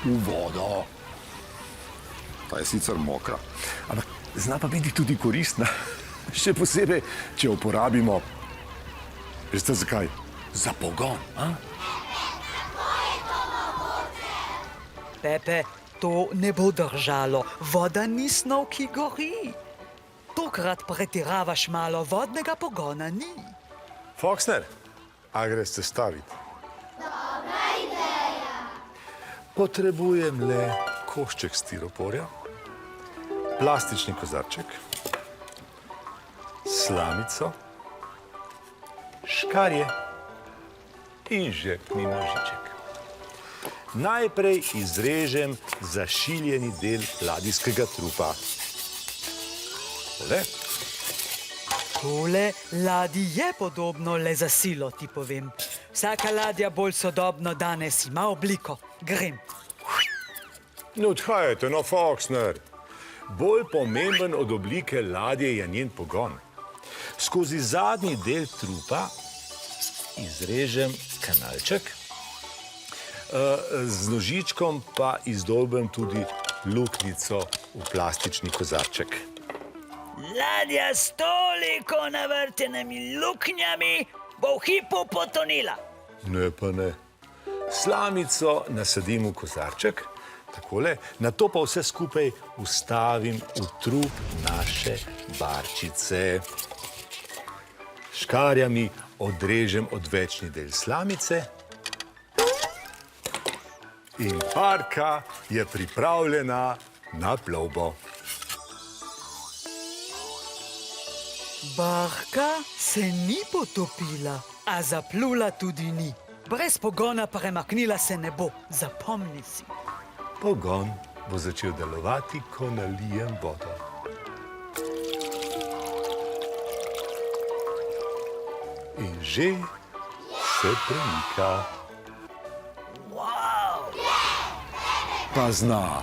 v vodo. Ta je sicer mokra, ampak zna pa biti tudi koristna. Še posebej, če jo uporabimo. Veste zakaj? Za pogon, a? Pepe, to ne bo držalo. Voda ni snov, ki gori. Tokrat pretiravaš malo, vodnega pogona ni. Foxner, a greš se staviti? Dobra ideja. Potrebujem le košček stiroporja, plastični kozarček, slamico, škarje in žepni nožiček. Najprej izrežem zašiljeni del ladijskega trupa. Tole. Tole ladji je podobno le za silo, ti povem. Vsaka ladja bolj sodobno danes ima obliko. Grem. Ne odhajajte, no, Foxner. Bolj pomemben od oblike ladje je njen pogon. Skozi zadnji del trupa izrežem kanalček, z nožičkom pa izdolbem tudi luknjico v plastični kozarček. Ladja s toliko navrtenimi luknjami bo v hipu potonila. Ne pa ne. Slamico nasadim v kozarček, takole, nato pa vse skupaj vstavim v trup naše barčice. Škarjami odrežem odvečni del slamice in barka je pripravljena na plovbo. Barka se ni potopila, a zaplula tudi ni. Brez pogona premaknila se ne bo, zapomni si. Pogon bo začel delovati, ko nalijem vodo. In že se premika. Pa zna.